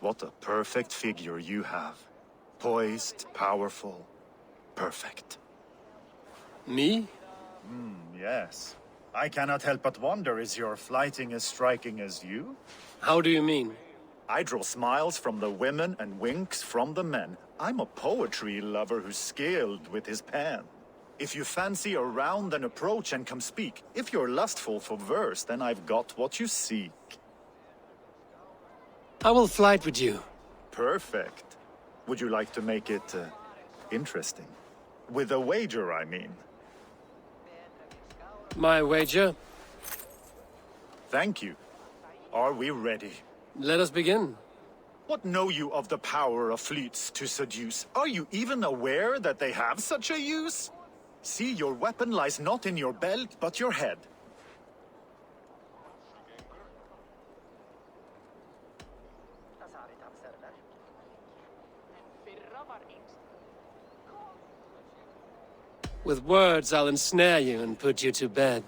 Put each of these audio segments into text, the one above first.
What a perfect figure you have. Poised, powerful, perfect. Me? Yes. I cannot help but wonder, is your flighting as striking as you? How do you mean? I draw smiles from the women and winks from the men. I'm a poetry lover who's skilled with his pen. If you fancy a round, then approach and come speak. If you're lustful for verse, then I've got what you seek. I will flight with you. Perfect. Would you like to make it interesting? With a wager, I mean. My wager? Thank you. Are we ready? Let us begin. What know you of the power of fleets to seduce? Are you even aware that they have such a use? See, your weapon lies not in your belt, but your head. With words, I'll ensnare you and put you to bed.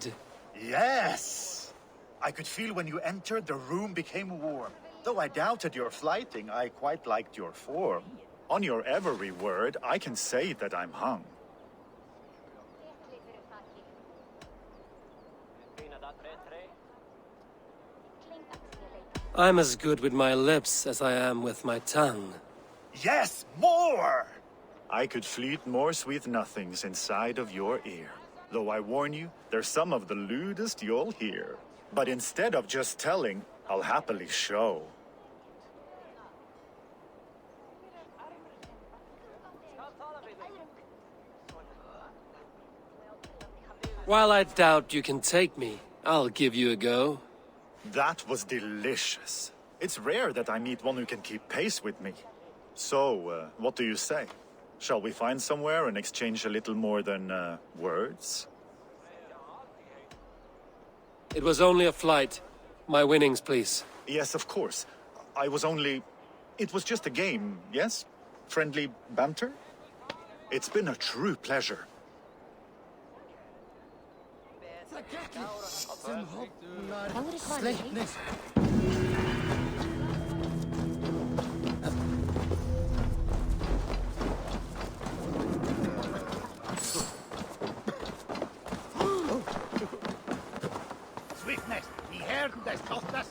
Yes! I could feel when you entered, the room became warm. Though I doubted your flighting, I quite liked your form. On your every word, I can say that I'm hung. I'm as good with my lips as I am with my tongue. Yes, more! I could fleet more sweet nothings inside of your ear. Though I warn you, they're some of the lewdest you'll hear. But instead of just telling, I'll happily show. While I doubt you can take me, I'll give you a go. That was delicious. It's rare that I meet one who can keep pace with me. So, what do you say? Shall we find somewhere and exchange a little more than, words? It was only a flight. My winnings, please. Yes, of course. It was just a game, yes? Friendly banter? It's been a true pleasure. Swiftness, die Herden des Tochters.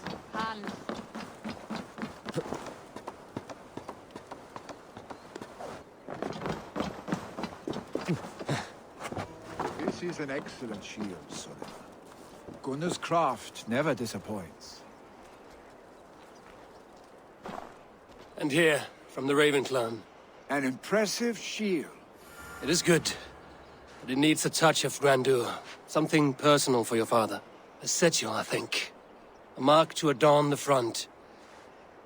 This is an excellent shield, Sullivan. Gunnar's craft never disappoints. And here, from the Raven clan. An impressive shield. It is good, but it needs a touch of grandeur. Something personal for your father. A sigil, I think. A mark to adorn the front.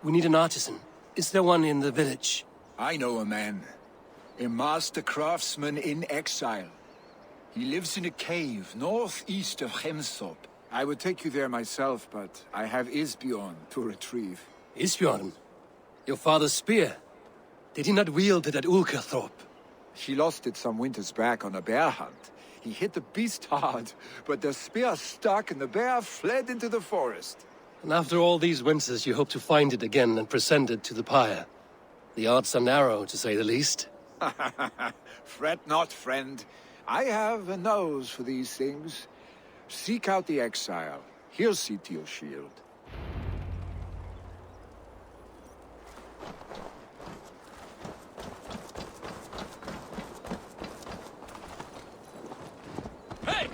We need an artisan. Is there one in the village? I know a man. A master craftsman in exile. He lives in a cave northeast of Hemthorpe. I would take you there myself, but I have Isbjorn to retrieve. Isbjorn? Your father's spear? Did he not wield it at Ulkerthorpe? He lost it some winters back on a bear hunt. He hit the beast hard, but the spear stuck and the bear fled into the forest. And after all these winters, you hope to find it again and present it to the pyre. The odds are narrow, to say the least. Fret not, friend. I have a nose for these things. Seek out the exile. He'll see to your shield. Hey!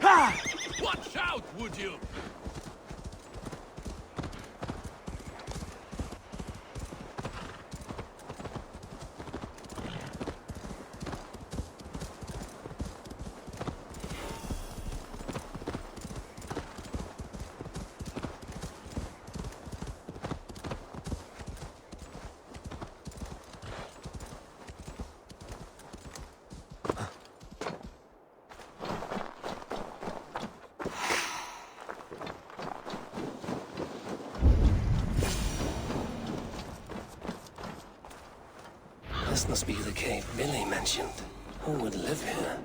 Watch out, would you? This must be the cave Vili mentioned. Who would live here?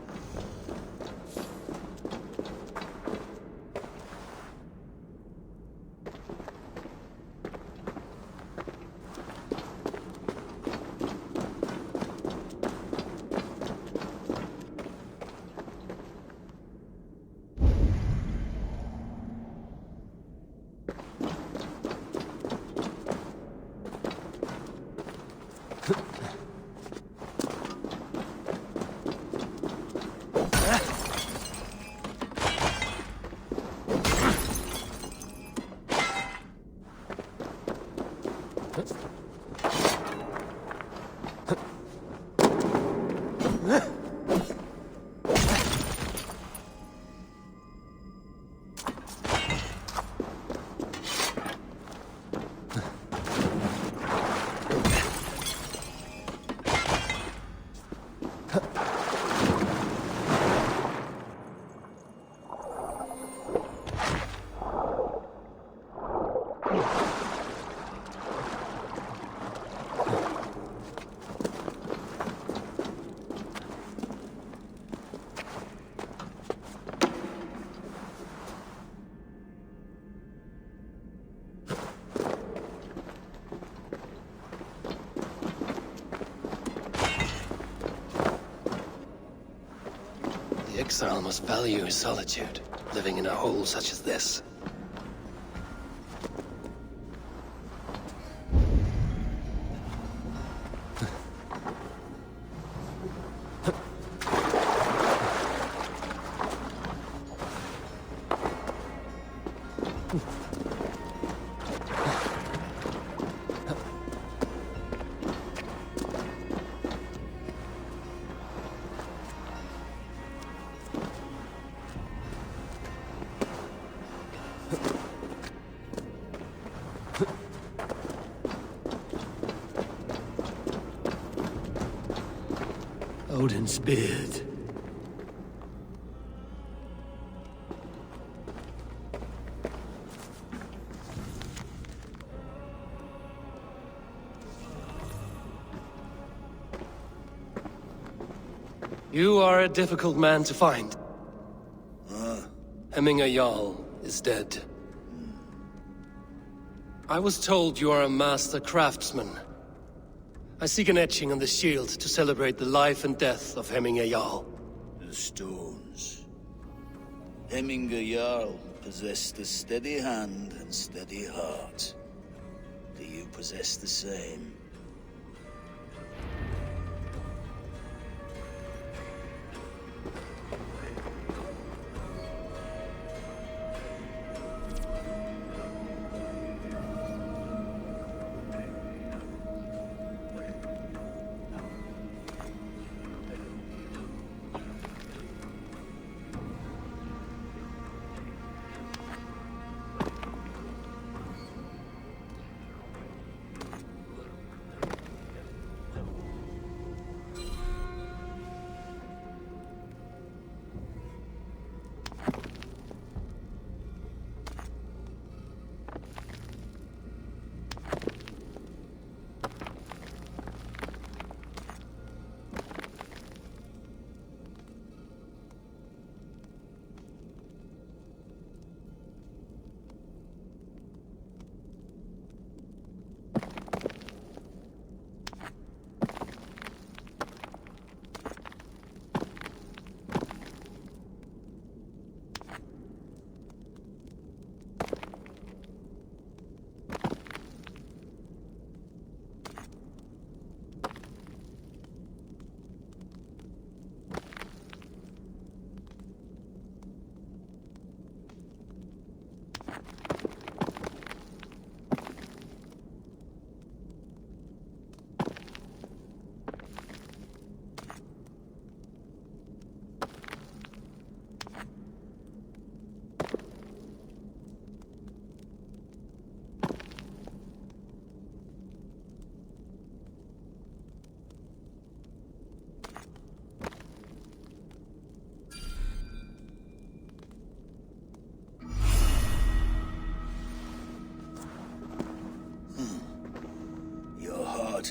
The exile must value his solitude, living in a hole such as this. Odin's beard. You are a difficult man to find. Hemminger Jarl is dead. I was told you are a master craftsman. I seek an etching on the shield to celebrate the life and death of Hemminger Jarl. The stones. Hemminger Jarl possessed a steady hand and steady heart. Do you possess the same?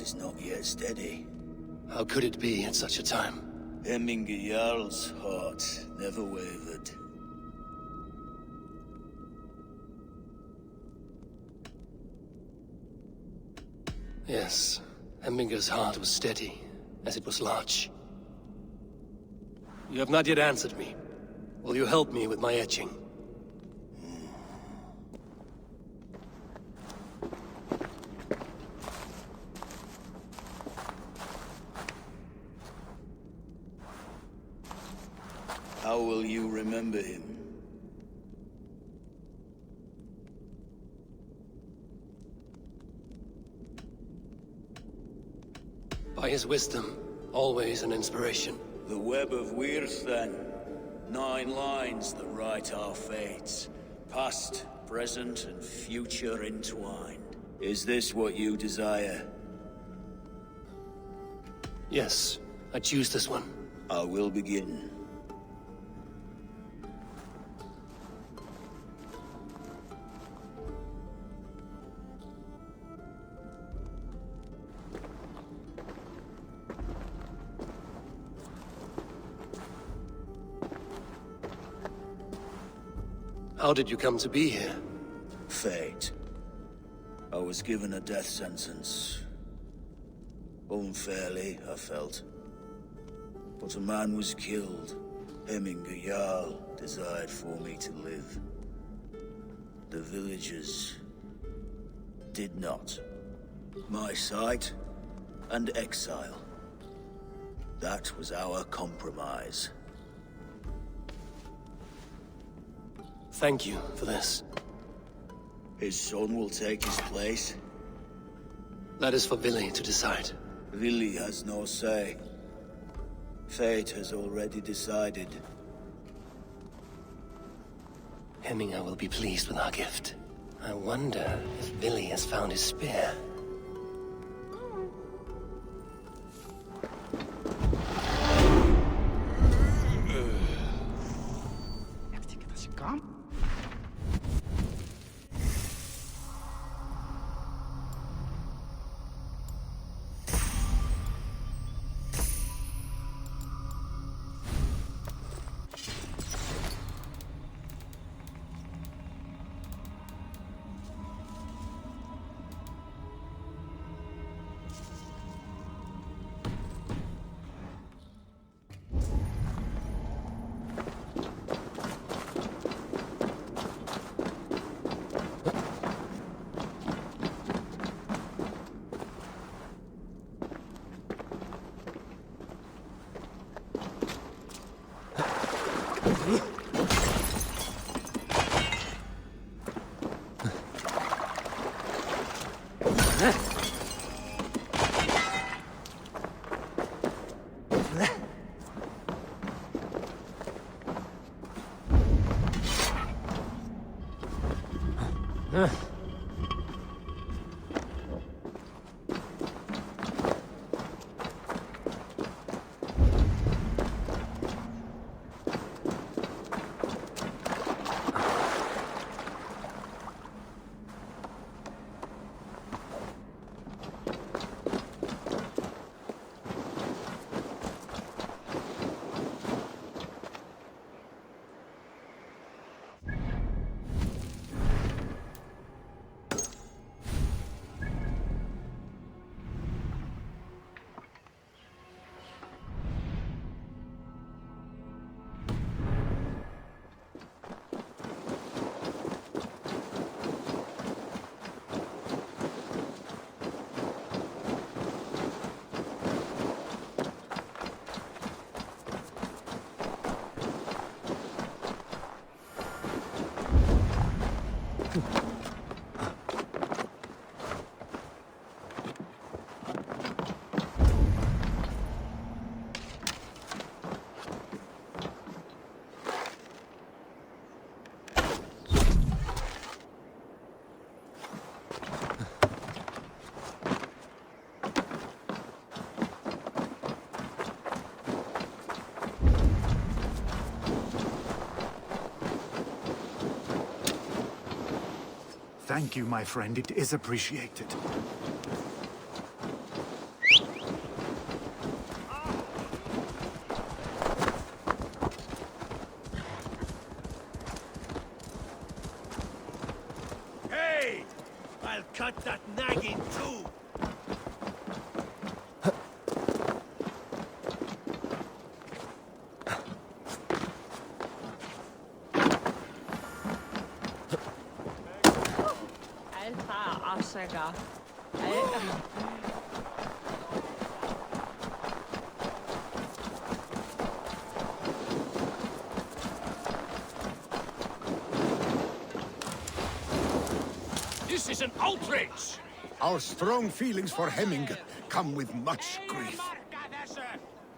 Is not yet steady. How could it be at such a time? Hemminger Jarl's heart never wavered. Yes, Hemminger's heart was steady, as it was large. You have not yet answered me. Will you help me with my etching? How will you remember him? By his wisdom, always an inspiration. The web of Wirth, then. 9 lines that write our fates. Past, present, and future entwined. Is this what you desire? Yes, I choose this one. I will begin. How did you come to be here? Fate. I was given a death sentence. Unfairly, I felt. But a man was killed. Hemminger Jarl desired for me to live. The villagers did not. My sight and exile. That was our compromise. Thank you for this. His son will take his place. That is for Vili to decide. Vili has no say. Fate has already decided. Hemminger will be pleased with our gift. I wonder if Vili has found his spear. Thank you, my friend. It is appreciated. Hey! I'll cut that nagging too! This is an outrage! Our strong feelings for Hemminger come with much grief.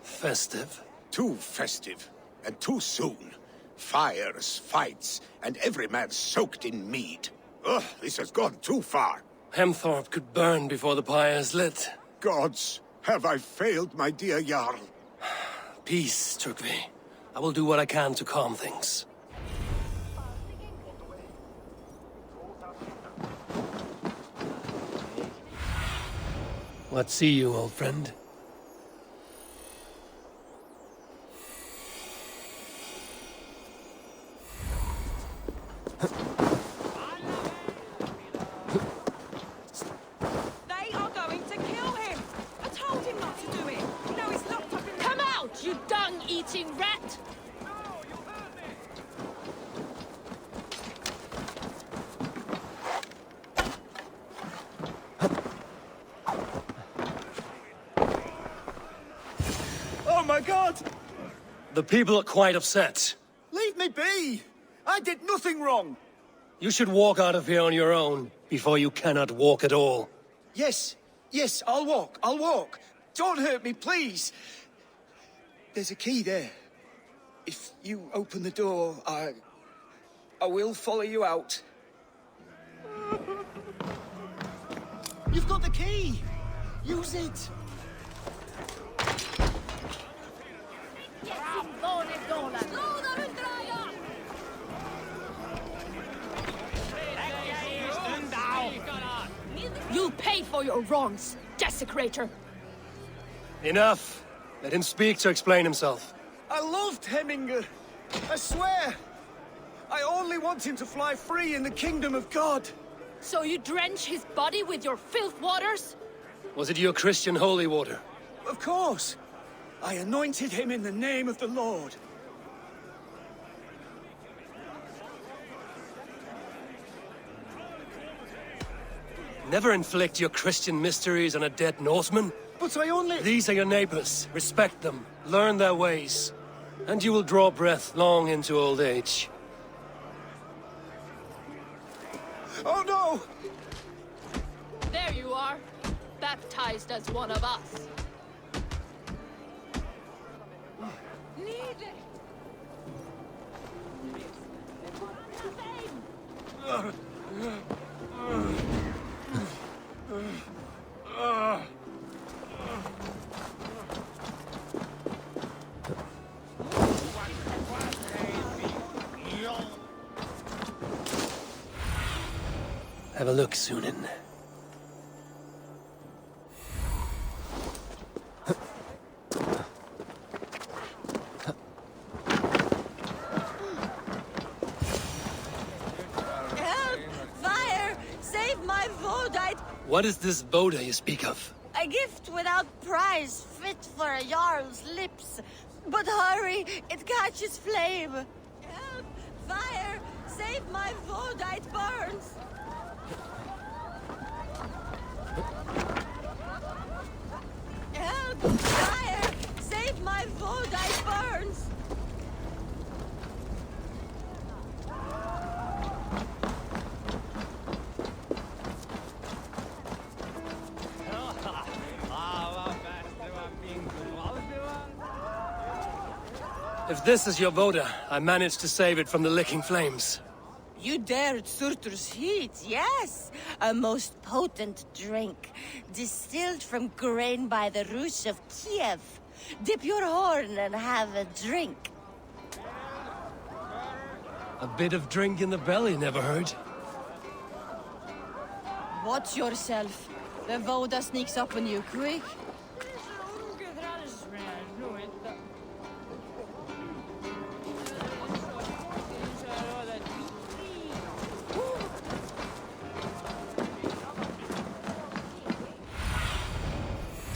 Festive? Too festive, and too soon. Fires, fights, and every man soaked in mead. Ugh, this has gone too far. Hemthorpe could burn before the pyre's lit. Gods, have I failed my dear Jarl? Peace, Turkvi. I will do what I can to calm things. What see you, old friend? They are going to kill him! I told him not to do it! Now he's locked up in... Come out, you dung-eating rat! The people are quite upset. Leave me be! I did nothing wrong! You should walk out of here on your own, before you cannot walk at all. Yes, I'll walk. Don't hurt me, please! There's a key there. If you open the door, I will follow you out. You've got the key! Use it! You'll pay for your wrongs, desecrator! Enough! Let him speak to explain himself. I loved Hemminger. I swear. I only want him to fly free in the kingdom of God. So you drench his body with your filth waters? Was it your Christian holy water? Of course. I anointed him in the name of the Lord. Never inflict your Christian mysteries on a dead Norseman. But I only... These are your neighbors. Respect them. Learn their ways. And you will draw breath long into old age. Oh no! There you are, baptized as one of us. Have a look, Sunan. Help! Fire! Save my Vodite! What is this Boda you speak of? A gift without price, fit for a Jarl's lips. But hurry, it catches flame. Help! Fire! Save my Vodite burns! Help! Fire! Save my Vodite burns! If this is your Boda, I managed to save it from the licking flames. You dared Surtur's heat, yes. A most potent drink, distilled from grain by the Rus of Kiev. Dip your horn and have a drink. A bit of drink in the belly never hurt. Watch yourself. The Voda sneaks up on you quick.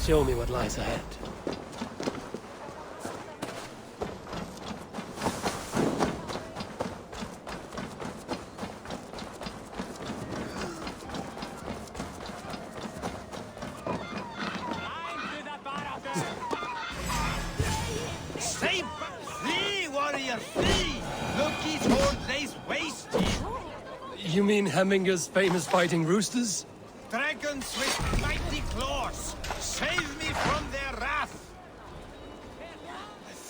Show me what lies ahead. Save flee, warrior, flee! Look, his whole place wasted! You mean Hemminger's famous fighting roosters? Dragons with mighty claws! Save me from their wrath!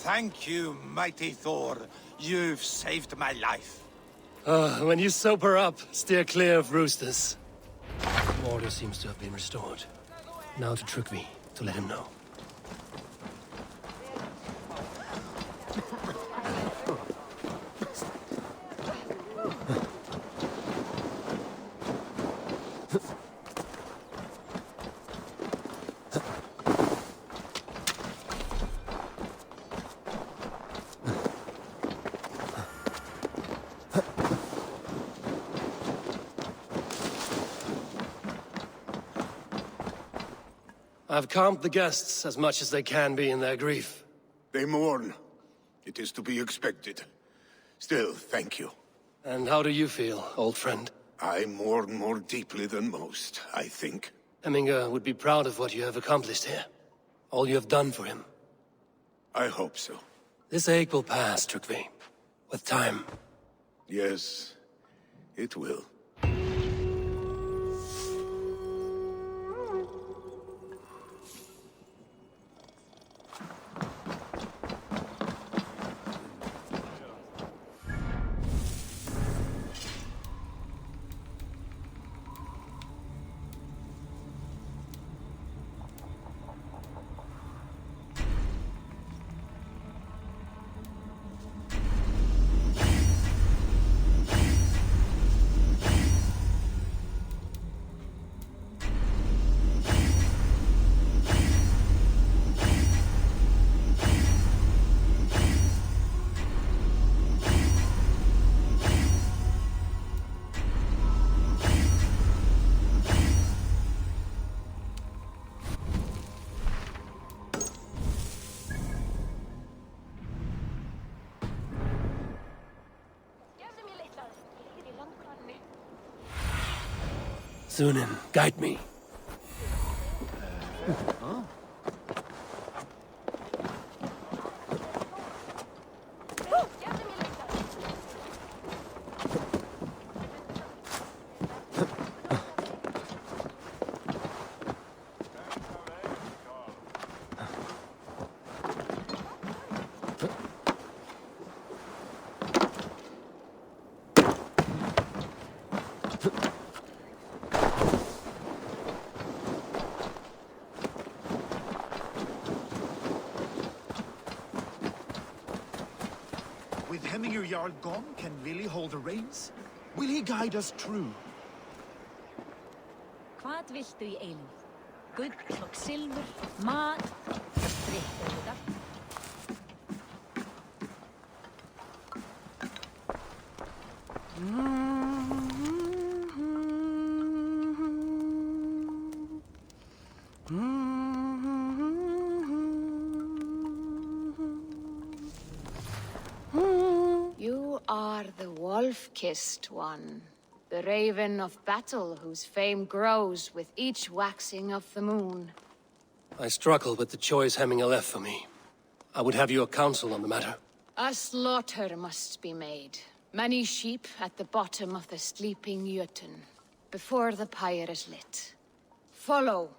Thank you, mighty Thor. You've saved my life. When you sober up, steer clear of roosters. Order seems to have been restored. Now to Trygvi, to let him know. I've calmed the guests as much as they can be in their grief. They mourn. It is to be expected. Still, thank you. And how do you feel, old friend? I mourn more deeply than most, I think. Hemminger would be proud of what you have accomplished here. All you have done for him. I hope so. This ache will pass, Trygve. With time. Yes, it will. Sunan, guide me. With Hemminger Jarl gone, can Vili hold the reins? Will he guide us true? Hvað viltu í eilífð? Gull og silfur, mat, drykk auðvitað. You are the wolf-kissed one. The raven of battle whose fame grows with each waxing of the moon. I struggle with the choice Hemminger left for me. I would have your counsel on the matter. A slaughter must be made. Many sheep at the bottom of the sleeping Jötun, before the pyre is lit. Follow.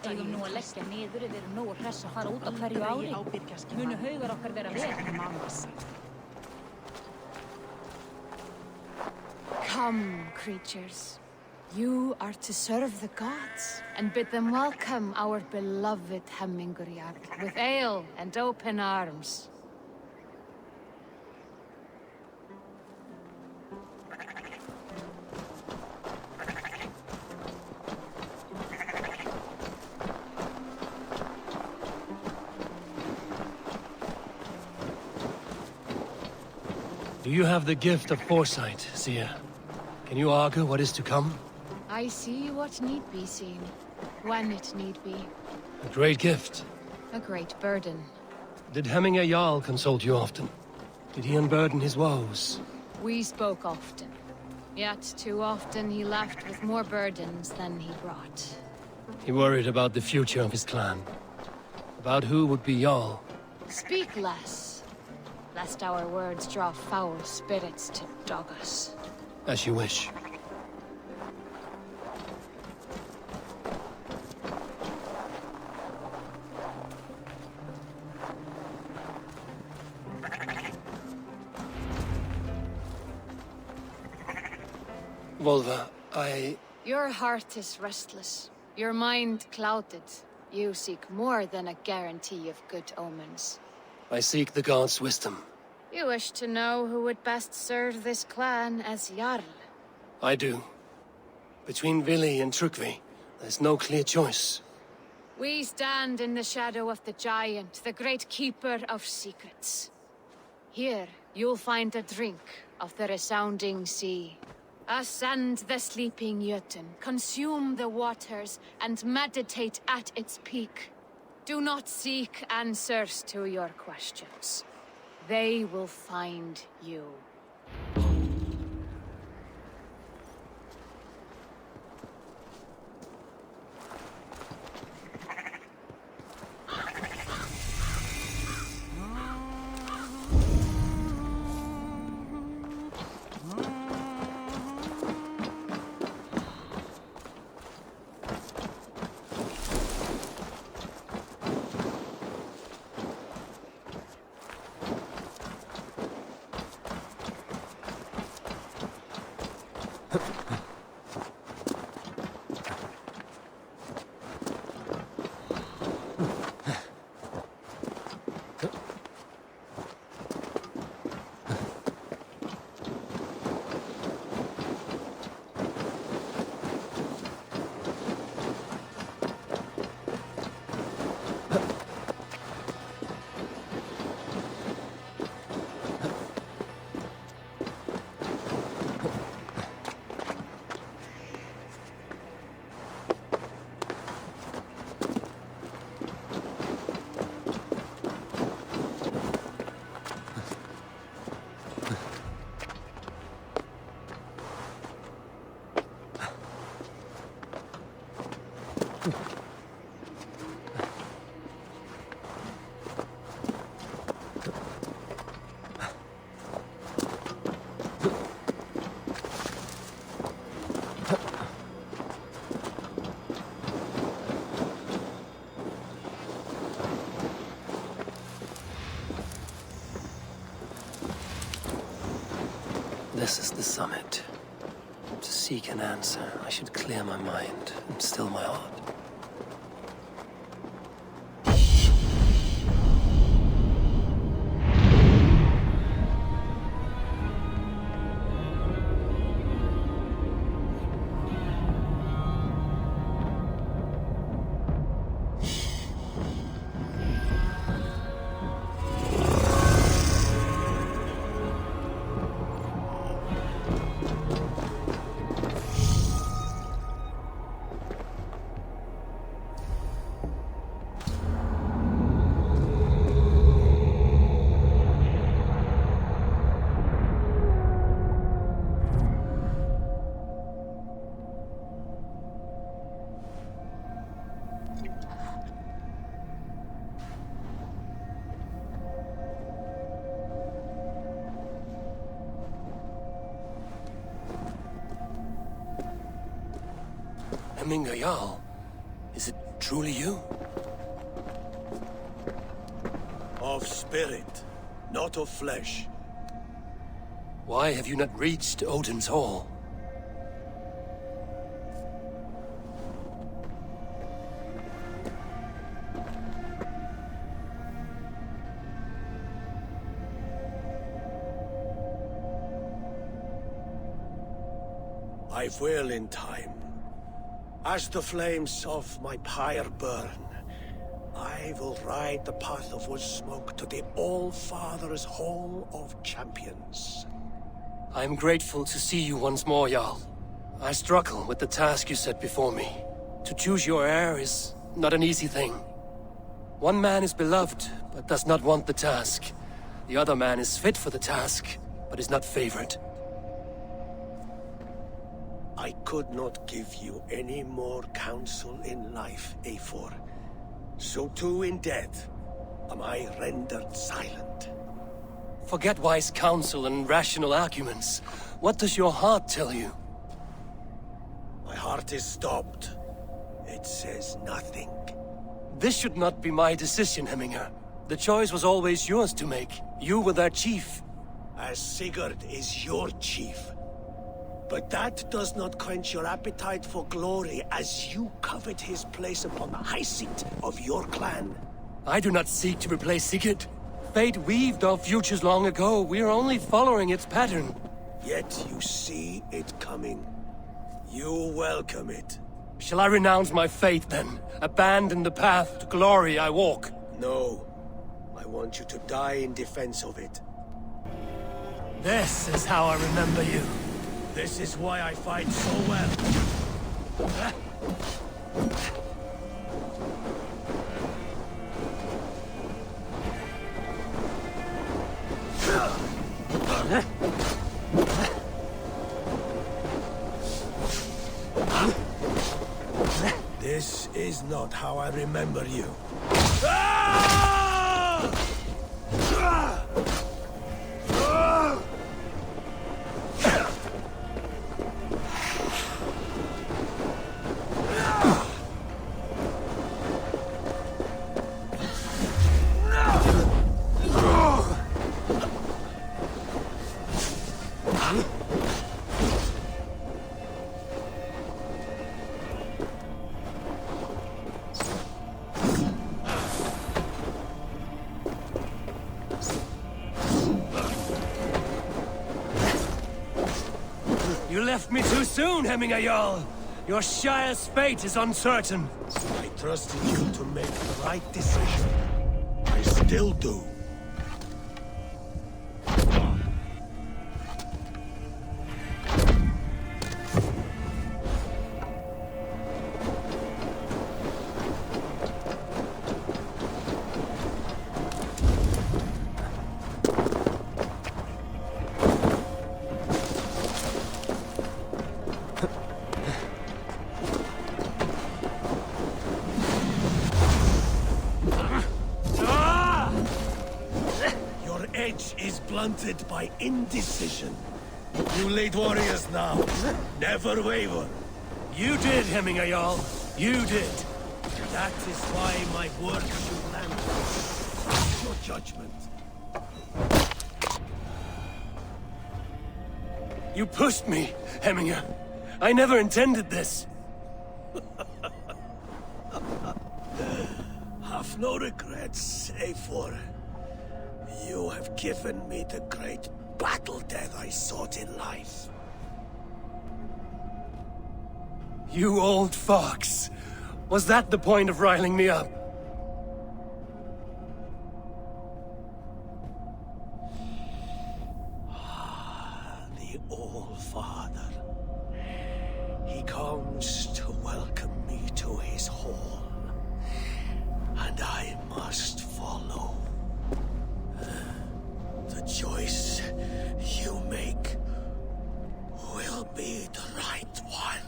Eigum nú að leggja niður við erum nógu hress að fara út á hverju ári. Munu haugar okkar vera vel. Come, creatures. You are to serve the gods, and bid them welcome our beloved Hemminger Jarl with ale and open arms. Do you have the gift of foresight, seer? Can you argue what is to come? I see what need be seen, when it need be. A great gift. A great burden. Did Hemminger Jarl consult you often? Did he unburden his woes? We spoke often. Yet too often he left with more burdens than he brought. He worried about the future of his clan. About who would be Jarl. Speak less, lest our words draw foul spirits to dog us. As you wish. Volva, Your heart is restless. Your mind clouded. You seek more than a guarantee of good omens. I seek the gods' wisdom. You wish to know who would best serve this clan as Jarl. I do. Between Vili and Trygve, there's no clear choice. We stand in the shadow of the giant, the great keeper of secrets. Here, you'll find a drink of the resounding sea. Ascend the sleeping Jötun, consume the waters, and meditate at its peak. Do not seek answers to your questions. They will find you. This is the summit. To seek an answer, I should clear my mind and still my heart. Jarl, is it truly you? Of spirit, not of flesh. Why have you not reached Odin's Hall? I will in time. As the flames of my pyre burn, I will ride the path of wood smoke to the All-Father's Hall of Champions. I am grateful to see you once more, Jarl. I struggle with the task you set before me. To choose your heir is not an easy thing. One man is beloved, but does not want the task. The other man is fit for the task, but is not favored. I could not give you any more counsel in life, Eivor. So too in death am I rendered silent. Forget wise counsel and rational arguments. What does your heart tell you? My heart is stopped. It says nothing. This should not be my decision, Hemminger. The choice was always yours to make. You were their chief. As Sigurd is your chief. But that does not quench your appetite for glory as you covet his place upon the high seat of your clan. I do not seek to replace Sigurd. Fate weaved our futures long ago. We are only following its pattern. Yet you see it coming. You welcome it. Shall I renounce my faith, then? Abandon the path to glory I walk? No. I want you to die in defense of it. This is how I remember you. This is why I fight so well. This is not how I remember you. You left me too soon, Hemminger Jarl. Your Shire's fate is uncertain. I trusted you to make the right decision. I still do. Is blunted by indecision. You late warriors now, never waver. You did, Hemminger Jarl. You did. That is why my word should land. Your judgment. You pushed me, Hemminger. I never intended this. Have no regrets, Eivor. You have given me the great battle death I sought in life. You old fox. Was that the point of riling me up? The All Father. He comes to welcome me to his hall. And I must follow. The choice you make will be the right one.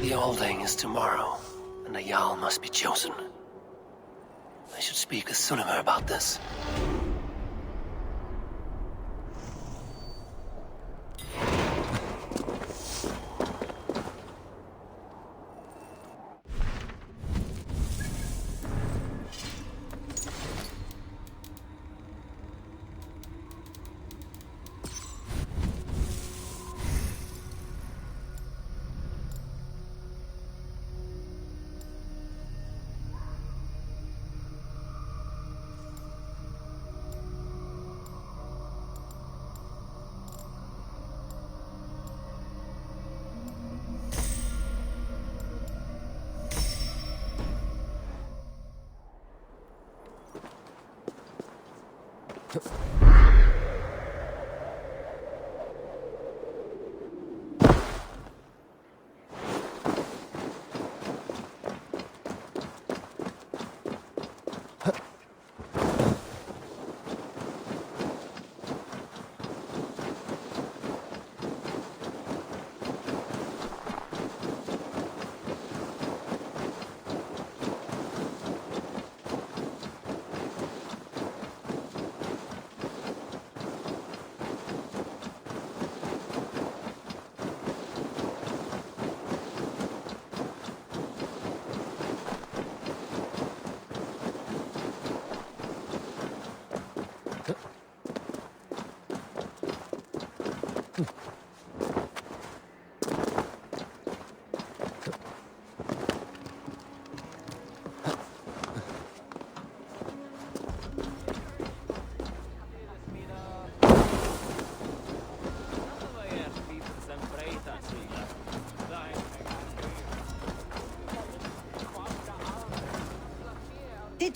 The Alding is tomorrow, and a Jarl must be chosen. I should speak with Sunnema about this.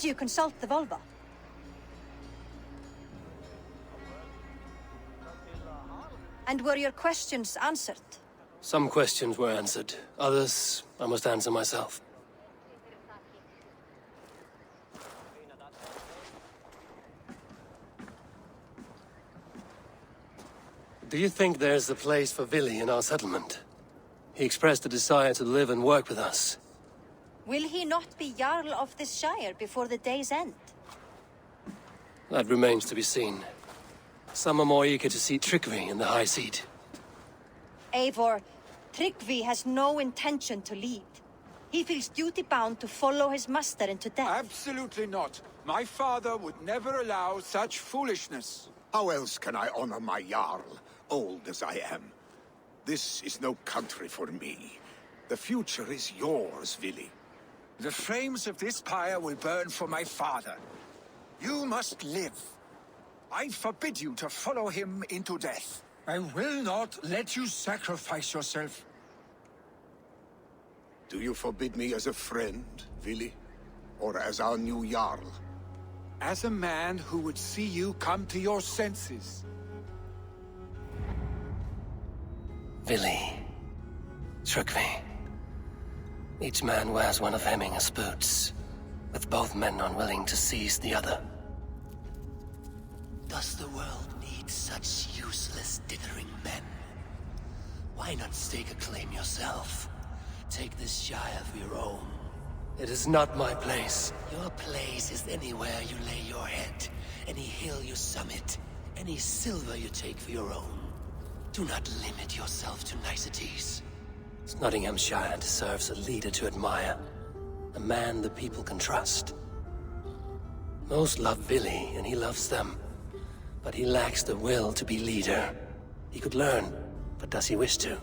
Did you consult the vulva? And were your questions answered? Some questions were answered. Others, I must answer myself. Do you think there's a place for Vili in our settlement? He expressed a desire to live and work with us. Will he not be Jarl of this shire before the day's end? That remains to be seen. Some are more eager to see Tryggvi in the high seat. Eivor, Tryggvi has no intention to lead. He feels duty-bound to follow his master into death. Absolutely not. My father would never allow such foolishness. How else can I honor my Jarl, old as I am? This is no country for me. The future is yours, Vili. The flames of this pyre will burn for my father. You must live. I forbid you to follow him into death. I will not let you sacrifice yourself. Do you forbid me as a friend, Vili? Or as our new Jarl? As a man who would see you come to your senses. Vili. Tryggvi. Each man wears one of Hemminger's boots, with both men unwilling to seize the other. Does the world need such useless, dithering men? Why not stake a claim yourself? Take this shire for your own. It is not my place. Your place is anywhere you lay your head, any hill you summit, any silver you take for your own. Do not limit yourself to niceties. Nottinghamshire deserves a leader to admire. A man the people can trust. Most love Vili, and he loves them. But he lacks the will to be leader. He could learn, but does he wish to?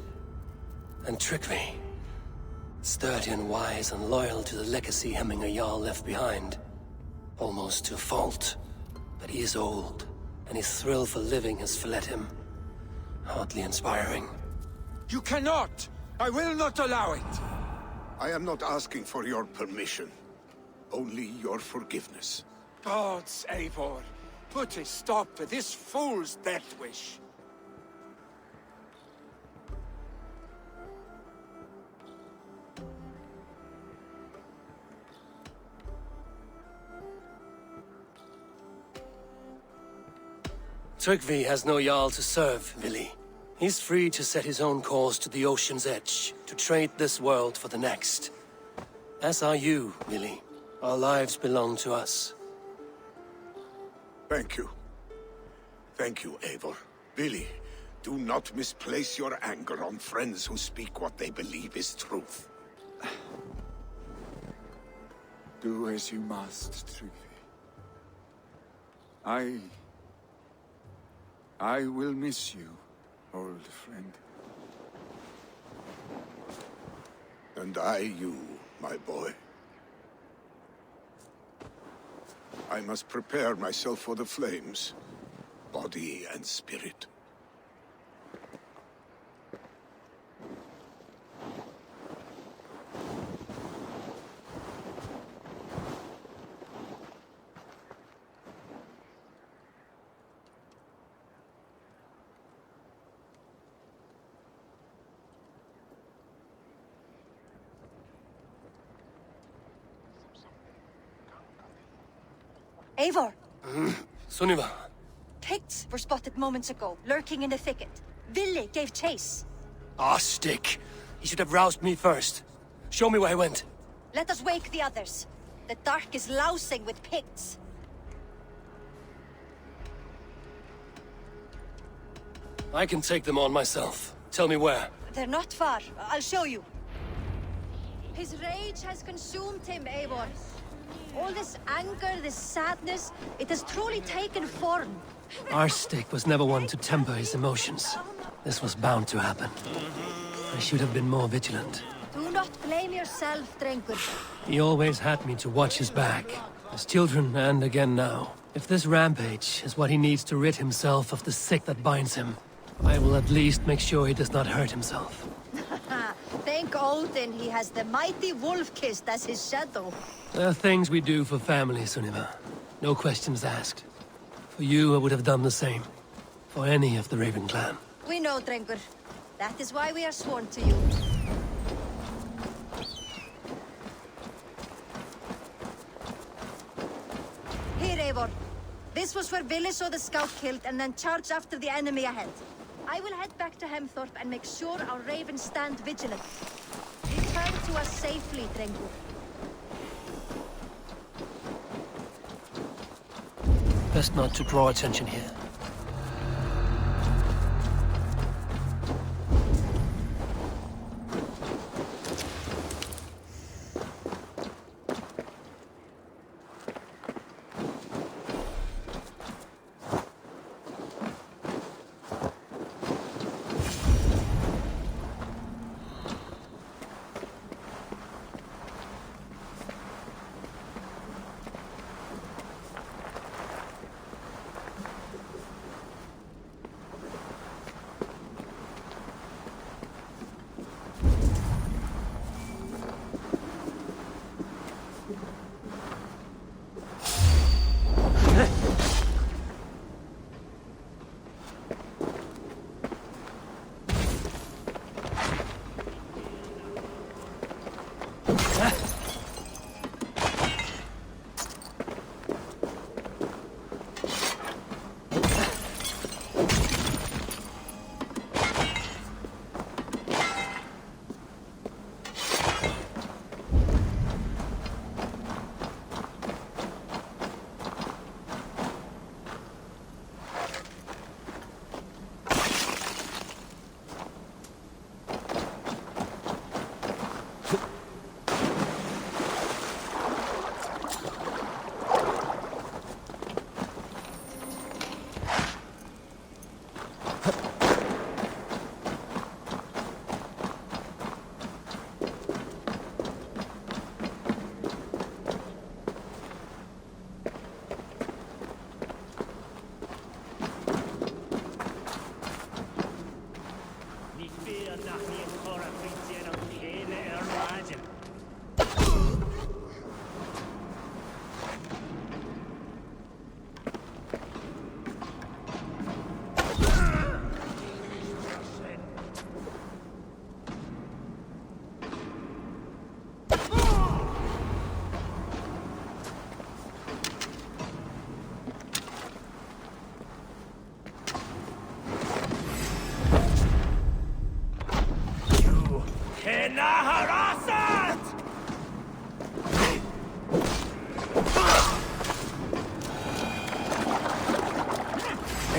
And Tryggvi, sturdy and wise and loyal to the legacy Hemminger Jarl left behind. Almost to a fault. But he is old, and his thrill for living has fled him. Hardly inspiring. You cannot! I will not allow it! I am not asking for your permission. Only your forgiveness. Gods, Eivor, put a stop to this fool's death wish. Tryggvi has no Jarl to serve, Vili. He's free to set his own course to the ocean's edge, to trade this world for the next. As are you, Vili. Our lives belong to us. Thank you. Thank you, Eivor. Vili, do not misplace your anger on friends who speak what they believe is truth. Do as you must, Tryggvi. I will miss you, old friend. And I you, my boy. I must prepare myself for the flames, body and spirit. Eivor! Sunniva! Picts were spotted moments ago, lurking in the thicket. Vili gave chase. Ah, stick! He should have roused me first. Show me where he went. Let us wake the others. The dark is lousing with Picts. I can take them on myself. Tell me where. They're not far. I'll show you. His rage has consumed him, Eivor. All this anger, this sadness, it has truly taken form. Our stick was never one to temper his emotions. This was bound to happen. I should have been more vigilant. Do not blame yourself, Drengur. He always had me to watch his back. As children, and again now. If this rampage is what he needs to rid himself of the sick that binds him, I will at least make sure he does not hurt himself. Thank thank Odin he has the mighty wolf-kissed as his shadow. There are things we do for family, Sunniva. No questions asked. For you, I would have done the same. For any of the Raven clan. We know, Drengur. That is why we are sworn to you. Here, Eivor. This was where Vili saw the scout killed and then charged after the enemy ahead. I will head back to Hemthorpe and make sure our ravens stand vigilant. Return to us safely, Drengur. Best not to draw attention here.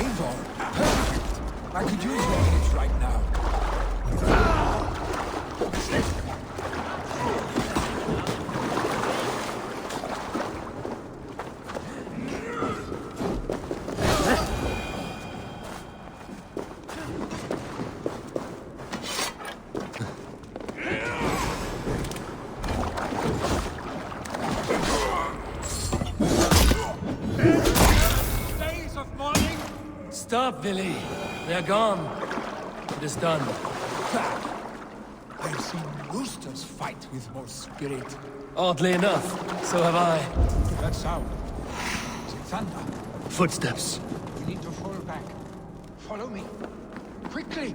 Eivor, perfect. I could use your hits right now. Stop, Vili. They're gone. It is done. I've seen roosters fight with more spirit. Oddly enough, so have I. That sound. Is it thunder? Footsteps. We need to fall back. Follow me. Quickly!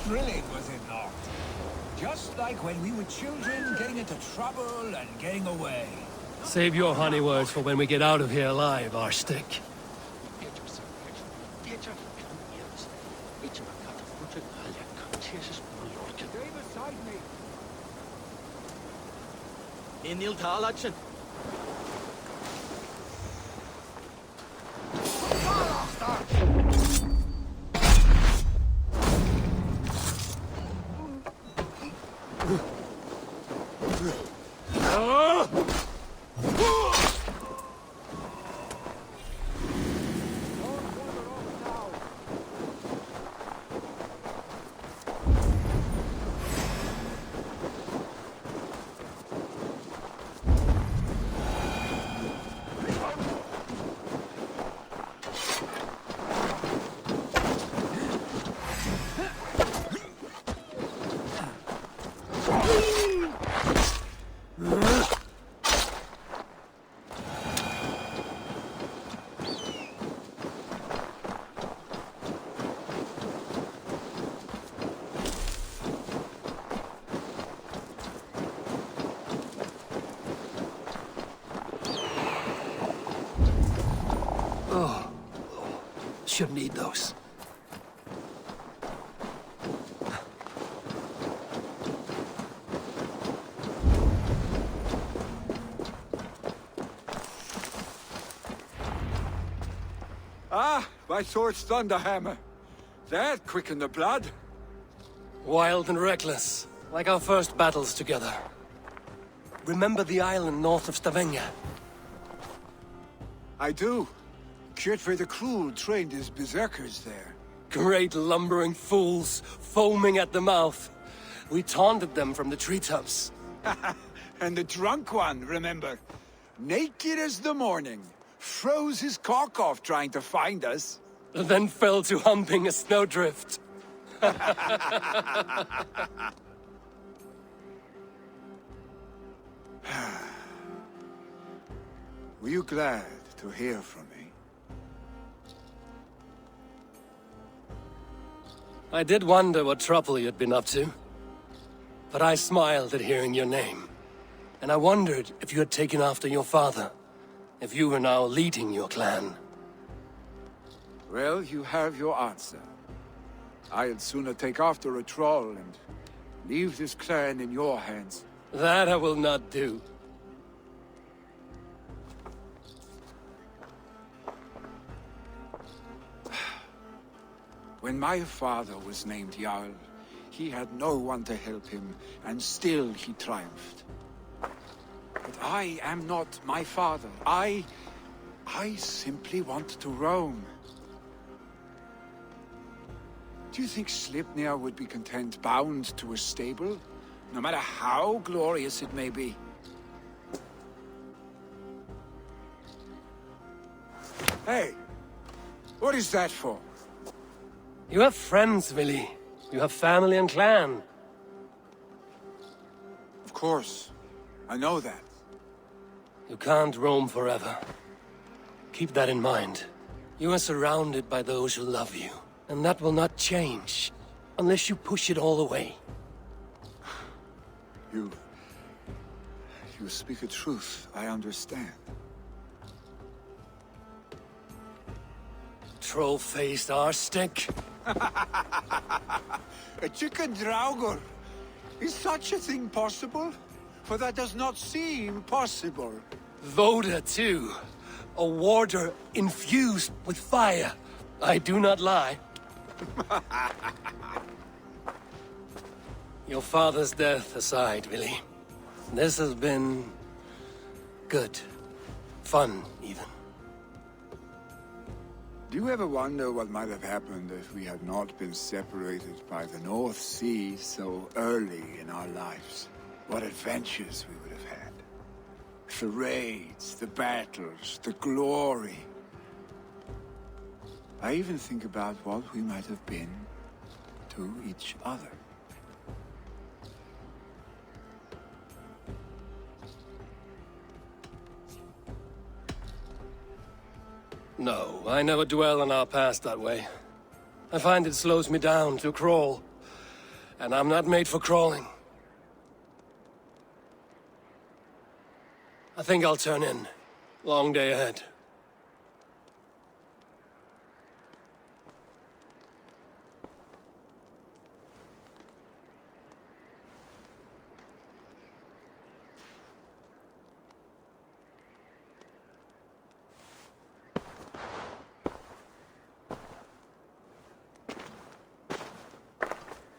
Thrilling, was it not? Just like when we were children, getting into trouble and getting away. Save your honey words for when we get out of here alive, Arstick. Stay beside me. Inil Talachin. Should need those. Ah, my sword's thunderhammer. That quickened the blood. Wild and reckless, like our first battles together. Remember the island north of Stavanger? I do. Kjotve the Cruel trained his berserkers there. Great lumbering fools, foaming at the mouth. We taunted them from the treetops. And the drunk one, remember? Naked as the morning. Froze his cock off trying to find us. Then fell to humping a snowdrift. Were you glad to hear from me? I did wonder what trouble you'd been up to. But I smiled at hearing your name. And I wondered if you had taken after your father. If you were now leading your clan. Well, you have your answer. I'd sooner take after a troll and leave this clan in your hands. That I will not do. When my father was named Jarl, he had no one to help him, and still he triumphed. But I am not my father. I simply want to roam. Do you think Sleipnir would be content bound to a stable, no matter how glorious it may be? Hey, what is that for? You have friends, Vili. You have family and clan. Of course. I know that. You can't roam forever. Keep that in mind. You are surrounded by those who love you. And that will not change, unless you push it all away. You speak a truth, I understand. Troll-faced arstick. A chicken draugr. Is such a thing possible? For that does not seem possible. Voda, too. A warder infused with fire. I do not lie. Your father's death aside, Vili. This has been... good. Fun, even. Do you ever wonder what might have happened if we had not been separated by the North Sea so early in our lives? What adventures we would have had. The raids, the battles, the glory. I even think about what we might have been to each other. No, I never dwell on our past that way. I find it slows me down to crawl. And I'm not made for crawling. I think I'll turn in. Long day ahead.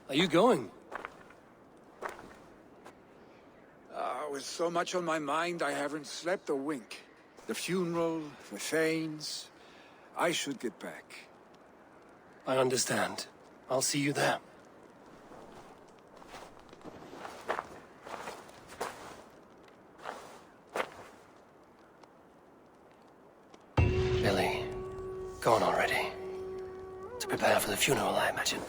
Are you going? With so much on my mind, I haven't slept a wink. The funeral, the Thanes. I should get back. I understand. I'll see you there. Vili, gone already. To prepare for the funeral, I imagine.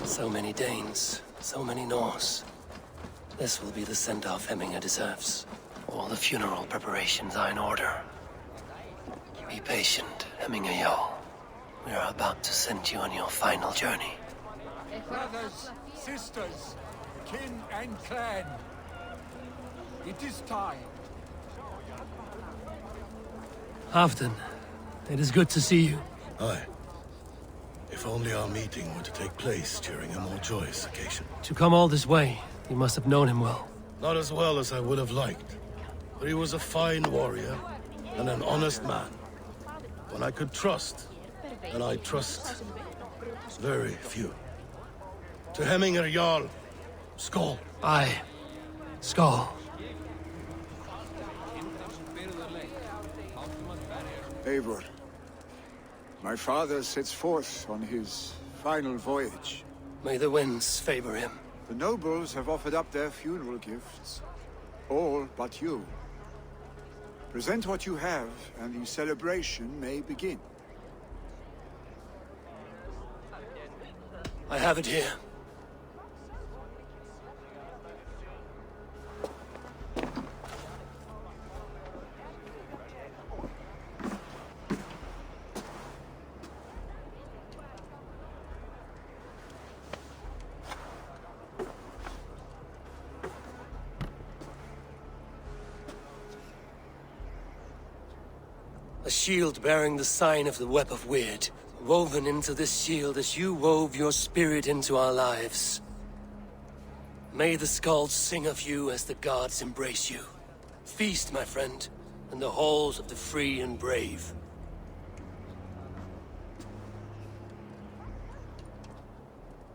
So many Danes, so many Norse. This will be the send-off Hemminger deserves. All the funeral preparations are in order. Be patient, Hemminger Jarl. We are about to send you on your final journey. Brothers, sisters, kin and clan. It is time. Halfdan, it is good to see you. Aye. If only our meeting were to take place during a more joyous occasion. To come all this way, you must have known him well. Not as well as I would have liked, but he was a fine warrior and an honest man. One I could trust, and I trust very few. To Hemminger Jarl, Skål. Aye, Skål. Eivor, my father sets forth on his final voyage. May the winds favor him. The nobles have offered up their funeral gifts. All but you. Present what you have, and the celebration may begin. I have it here. A shield bearing the sign of the Web of Weird. Woven into this shield as you wove your spirit into our lives. May the skalds sing of you as the gods embrace you. Feast, my friend, in the halls of the free and brave.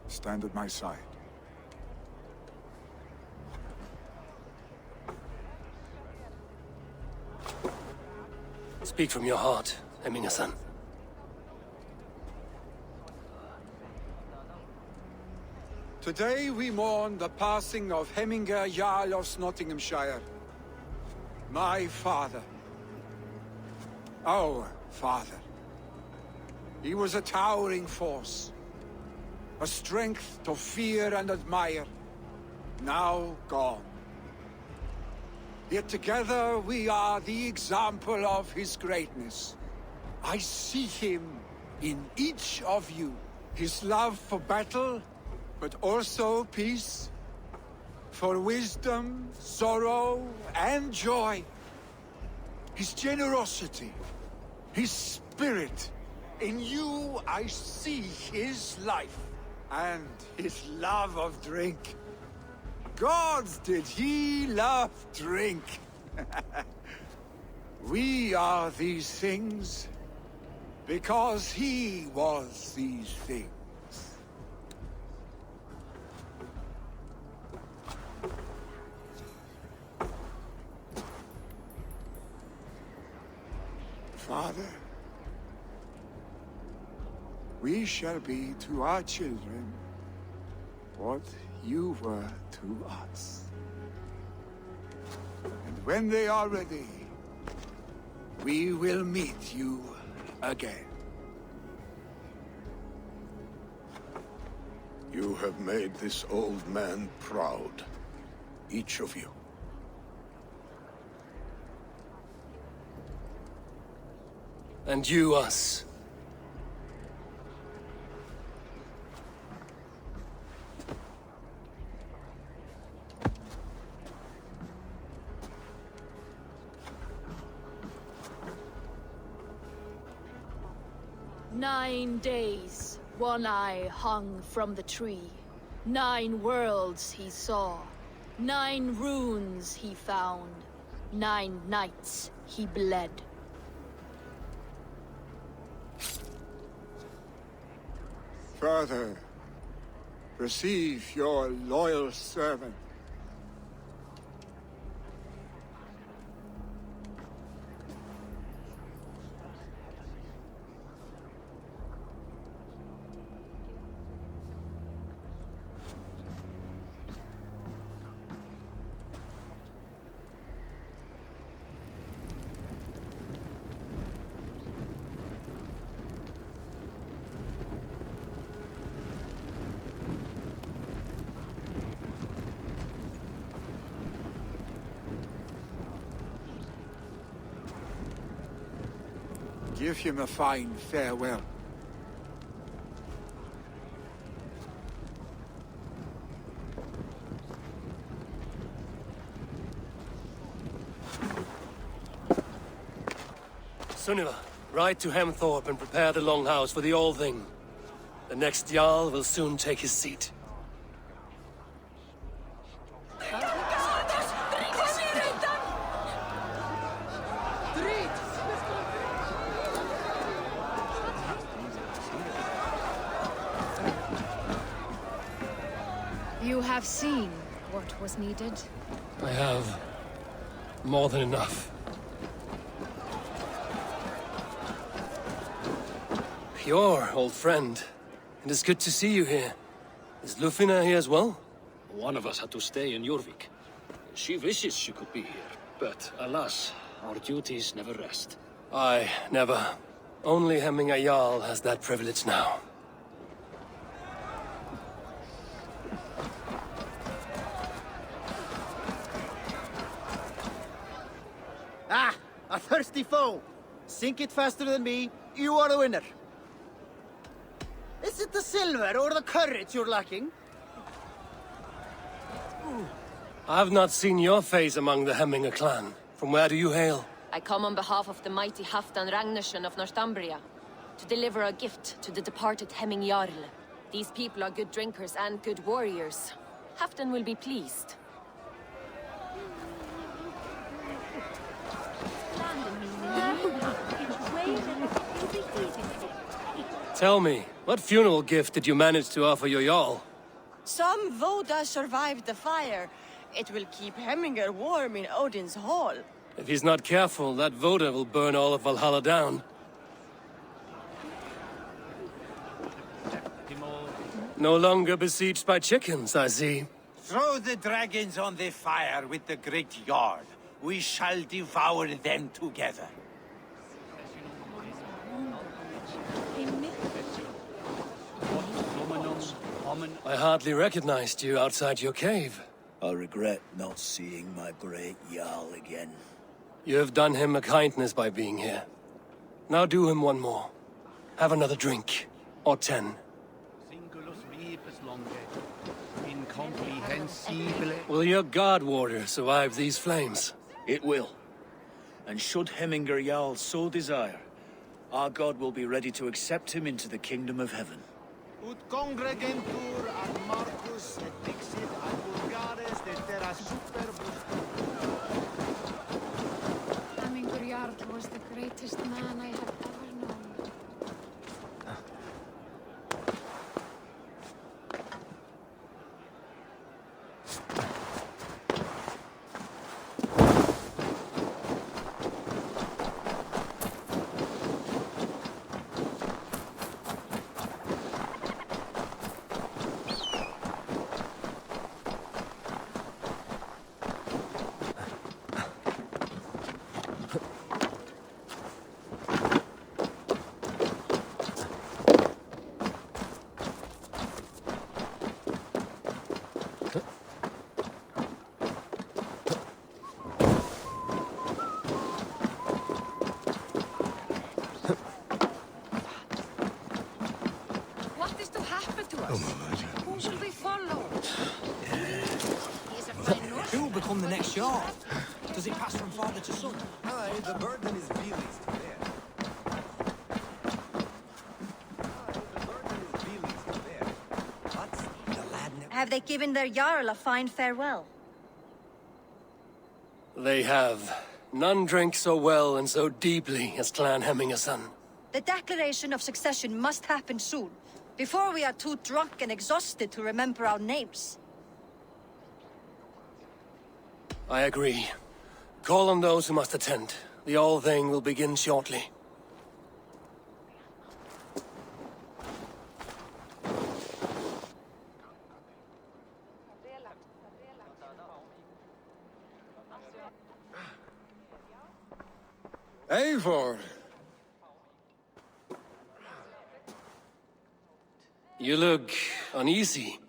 Stand at my side. Speak from your heart, Hemminger-son. Today we mourn the passing of Hemminger Jarl of Nottinghamshire. My father. Our father. He was a towering force. A strength to fear and admire. Now gone. Yet together we are the example of his greatness. I see him in each of you. His love for battle, but also peace. For wisdom, sorrow, and joy. His generosity, his spirit. In you I see his life, and his love of drink. Gods, did he love drink! We are these things because he was these things. Father, we shall be to our children what you were to us. And when they are ready, we will meet you again. You have made this old man proud. Each of you. And you us. "9 days, One Eye hung from the tree. 9 worlds he saw. 9 runes he found. 9 nights he bled. Father, receive your loyal servant. Give him a fine farewell. Sunniva, ride to Hemthorpe and prepare the Longhouse for the All Thing. The next Jarl will soon take his seat. You have seen what was needed. I have more than enough. You're old friend. It is good to see you here. Is Lufina here as well? One of us had to stay in Jorvik. She wishes she could be here, but alas, our duties never rest. Aye, never. Only Hemminga Jarl has that privilege now. Ah! A thirsty foe! Sink it faster than me, you are the winner. Is it the silver or the courage you're lacking? I've not seen your face among the Hemminga clan. From where do you hail? I come on behalf of the mighty Halfdan Ragnarsson of Northumbria to deliver a gift to the departed Hemming Jarl. These people are good drinkers and good warriors. Halfdan will be pleased. Tell me, what funeral gift did you manage to offer your Jarl? Some Voda survived the fire. It will keep Hemminger warm in Odin's hall. If he's not careful, that Voda will burn all of Valhalla down. No longer besieged by chickens, I see. Throw the dragons on the fire with the great Jarl. We shall devour them together. I hardly recognized you outside your cave. I regret not seeing my great Jarl again. You have done him a kindness by being here. Now do him one more. Have another drink. Or 10. Will your guard warrior survive these flames? It will. And should Hemminger Jarl so desire, our god will be ready to accept him into the kingdom of heaven. Ut congregentur ad Marcus et dixit ad vulgares de terra superbus. Hemmingur Jarl was the greatest man I have ever known. Who will we follow? Who will become the next Jarl? Does it pass from father to son? Aye, the burden is Vili's to bear. Have they given their Jarl a fine farewell? They have. None drank so well and so deeply as Clan Hemmingerson. The declaration of succession must happen soon, before we are too drunk and exhausted to remember our names. I agree. Call on those who must attend. The all thing will begin shortly. Eivor! You look uneasy.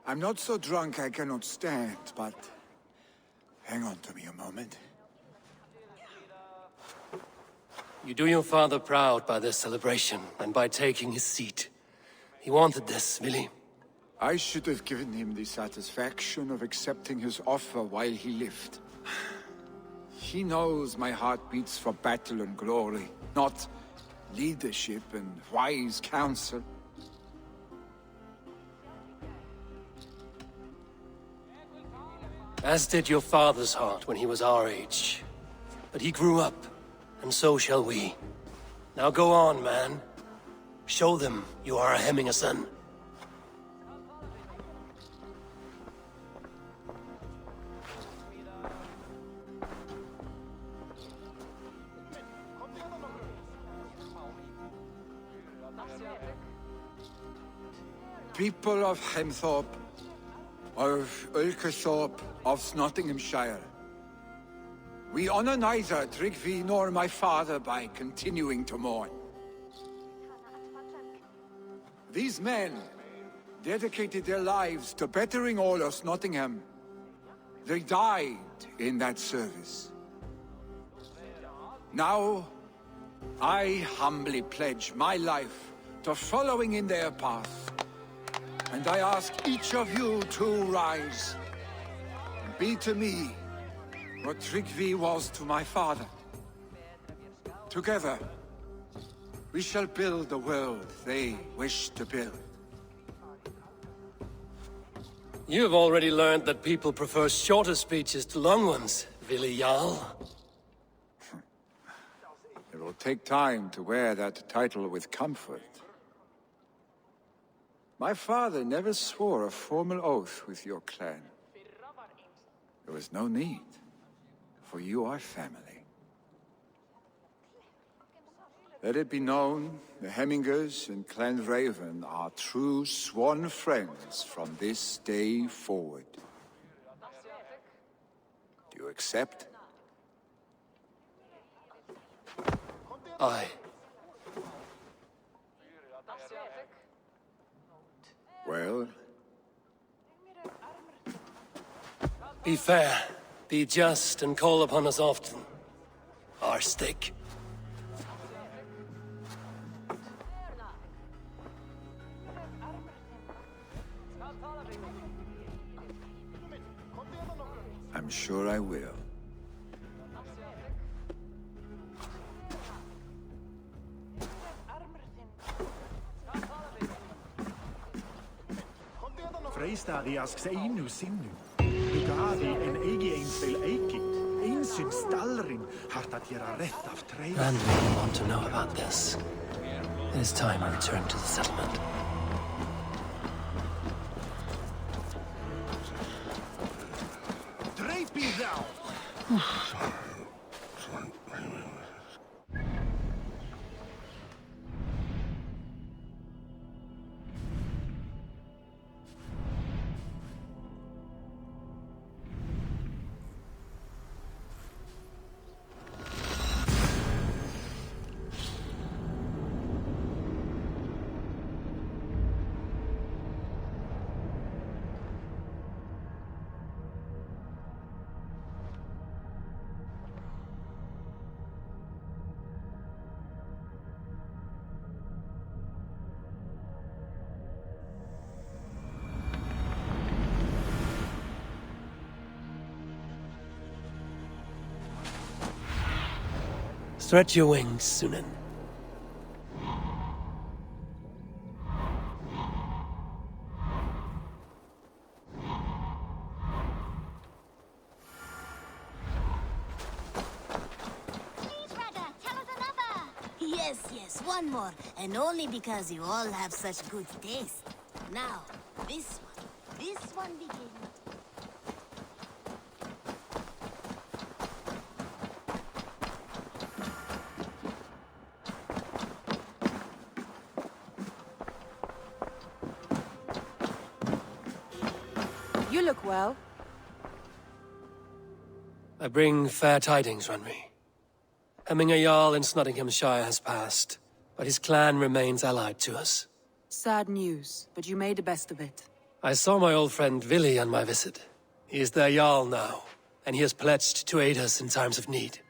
I'm not so drunk I cannot stand, but hang on to me a moment. You do your father proud by this celebration, and by taking his seat. He wanted this, Vili. I should have given him the satisfaction of accepting his offer while he lived. He knows my heart beats for battle and glory, not leadership and wise counsel. As did your father's heart when he was our age. But he grew up, and so shall we. Now go on, man. Show them you are a Hemmingerson. People of Hemthorpe, of Ulkerthorpe, of Nottinghamshire. We honor neither Tryggvi nor my father by continuing to mourn. These men dedicated their lives to bettering all of Nottingham. They died in that service. Now, I humbly pledge my life to following in their path. And I ask each of you to rise and be to me what Tryggvi was to my father. Together, we shall build the world they wish to build. You have already learned that people prefer shorter speeches to long ones, Vili Jarl. It will take time to wear that title with comfort. My father never swore a formal oath with your clan. There was no need, for you are family. Let it be known, the Hemmingers and Clan Raven are true sworn friends from this day forward. Do you accept? Aye. Well? Be fair, be just, and call upon us often. Our stick. I'm sure I will. Freistadi asks Einu Sinu. Ugadi en Egi Einspil Eiki. Ein And we don't want to know about this. It is time I return to the settlement. Drape me thou! Stretch your wings, Sunan. Yes, yes, one more. And only because you all have such good taste. Now, this one begins. You look well. I bring fair tidings, Runry. Hemminger Jarl in Nottinghamshire has passed, but his clan remains allied to us. Sad news, but you made the best of it. I saw my old friend Vili on my visit. He is their Jarl now, and he has pledged to aid us in times of need.